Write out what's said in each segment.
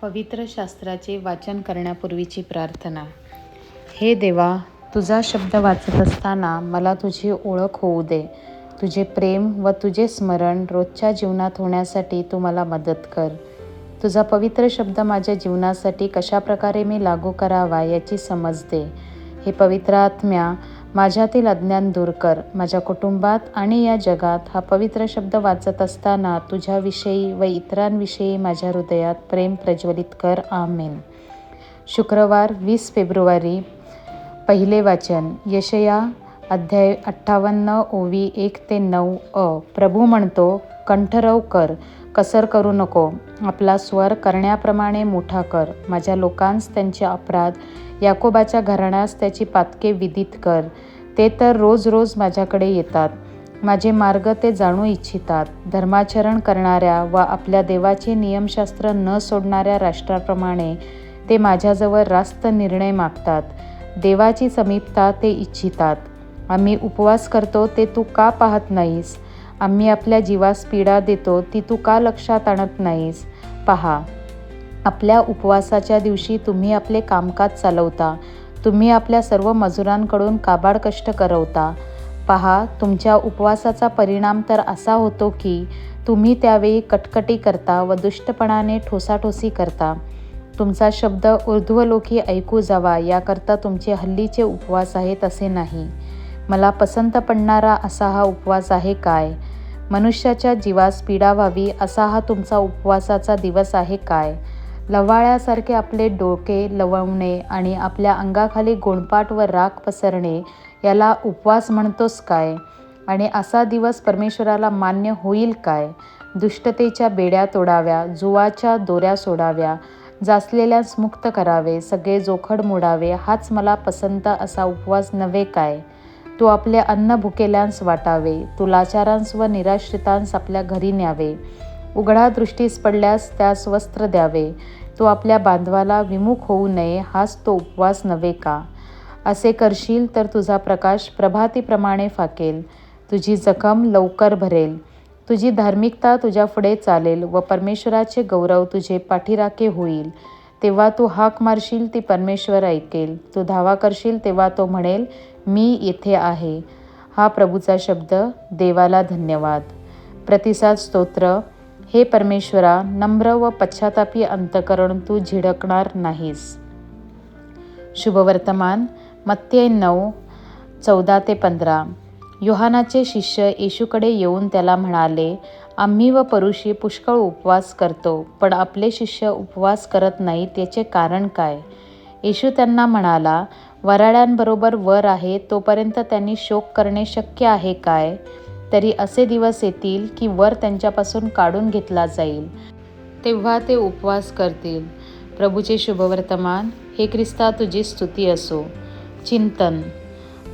पवित्र शास्त्राचे वाचन करण्यापूर्वीची प्रार्थना. हे देवा, तुझा शब्द वाचत असताना मला तुझी ओळख होऊ दे. तुझे प्रेम व तुझे स्मरण रोजच्या जीवनात होण्यासाठी तू मला मदत कर. तुझा पवित्र शब्द माझ्या जीवनासाठी कशाप्रकारे मी लागू करावा याची समज दे. हे पवित्र आत्म्या, माझ्यातील अज्ञान दूर कर. माझ्या कुटुंबात आणि या जगात हा पवित्र शब्द वाचत असताना तुझ्याविषयी व इतरांविषयी माझ्या हृदयात प्रेम प्रज्वलित कर. आमेन. शुक्रवार 20 फेब्रुवारी. पहिले वाचन यशया अध्याय 58 ओवी 1-9 प्रभू म्हणतो, कंठरव कर, कसर करू नको. आपला स्वर करण्याप्रमाणे मोठा कर. माझ्या लोकांस त्यांचे अपराध, याकोबाच्या घराण्यास त्याची पातके विदित कर. ते तर रोज रोज माझ्याकडे येतात. माझे मार्ग ते जाणू इच्छितात. धर्माचरण करणाऱ्या व आपल्या देवाचे नियमशास्त्र न सोडणाऱ्या राष्ट्राप्रमाणे ते माझ्याजवळ रास्त निर्णय मागतात. देवाची समीपता ते इच्छितात. आम्ही उपवास करतो ते तू का पाहत नाहीस? आम्ही आपल्या जीवास पीडा देतो ती तू का लक्षात आणत नाहीस? पहा, आपल्या उपवासाच्या दिवशी तुम्ही आपले कामकाज चालवता. तुम्ही आपल्या सर्व मजुरांकडून काबाड कष्ट करवता. पहा, तुमच्या उपवासाचा परिणाम तर असा होतो की तुम्ही त्यावेळी कटकटी करता व दुष्टपणाने ठोसाठोसी करता. तुमचा शब्द ऊर्ध्वलोकी ऐकू जावा याकरता तुमचे हल्लीचे उपवास आहेत असे नाही. मला पसंत पडणारा असा हा उपवास आहे काय? मनुष्याच्या जीवास पीडा व्हावी असा हा तुमचा उपवासाचा दिवस आहे काय? लव्हाळ्यासारखे आपले डोके लवणे आणि आपल्या अंगाखाली गोणपाट व राख पसरणे याला उपवास म्हणतोस काय? आणि असा दिवस परमेश्वराला मान्य होईल काय? दुष्टतेच्या बेड्या तोडाव्या, जुवाच्या दोऱ्या सोडाव्या, जाचलेल्यास मुक्त करावे, सगळे जोखड मोडावे, हाच मला पसंत असा उपवास नव्हे काय? तू आपले अन्न भुकेल्यांस वाटावे, तू लाचारांस व निराश्रितांस आपल्या घरी न्यावे, उघडा दृष्टीस पडल्यास त्यास वस्त्र द्यावे, तू आपल्या बांधवाला विमुख होऊ नये, हाच तो उपवास नव्हे का? असे करशील तर तुझा प्रकाश प्रभातीप्रमाणे फाकेल, तुझी जखम लवकर भरेल, तुझी धार्मिकता तुझ्या पुढे चालेल व परमेश्वराचे गौरव तुझे पाठीराखे होईल. तेव्हा तू हाक मारशील ती परमेश्वर ऐकेल. तू धावा करशील तेव्हा तो म्हणेल, मी येथे आहे. हा प्रभूचा शब्द. देवाला धन्यवाद. प्रतिसाद स्तोत्र. हे परमेश्वरा, नम्र व पश्चातापी अंतःकरण तू झिडकणार नाहीस. शुभवर्तमान. मत्तेय 9:14-15. योहानाचे शिष्य येशूकडे येऊन त्याला म्हणाले, आम्ही व परुषी पुष्कळ उपवास करतो, पण आपले शिष्य उपवास करत नाहीत, याचे कारण काय? येशू त्यांना म्हणाला, वऱ्हाड्यांबरोबर वर आहे तोपर्यंत त्यांनी शोक करणे शक्य आहे काय? तरी असे दिवस येतील की वर त्यांच्यापासून काढून घेतला जाईल, तेव्हा ते उपवास करतील. प्रभूचे शुभवर्तमान. हे ख्रिस्ता, तुझी स्तुती असो. चिंतन.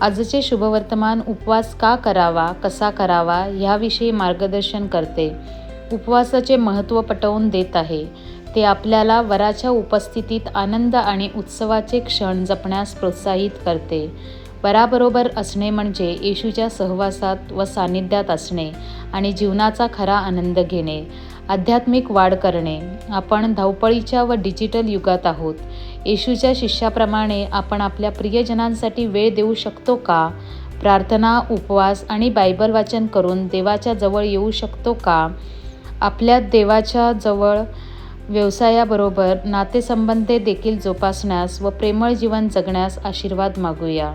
आजचे शुभवर्तमान उपवास का करावा, कसा करावा ह्याविषयी मार्गदर्शन करते. उपवासाचे महत्त्व पटवून देत आहे. ते आपल्याला वराच्या उपस्थितीत आनंद आणि उत्सवाचे क्षण जपण्यास प्रोत्साहित करते. वराबरोबर असणे म्हणजे येशूच्या सहवासात व सानिध्यात असणे आणि जीवनाचा खरा आनंद घेणे, आध्यात्मिक वाढ करणे. आपण धावपळीच्या व डिजिटल युगात आहोत. येशूच्या शिष्याप्रमाणे आपण आपल्या प्रियजनांसाठी वेळ देऊ शकतो का? प्रार्थना, उपवास आणि बायबल वाचन करून देवाच्या जवळ येऊ शकतो का? आपल्या देवाच्या जवळ व्यवसायाबरोबर नातेसंबंध देखील जोपासण्यास व प्रेमळ जीवन जगण्यास आशीर्वाद मागूया.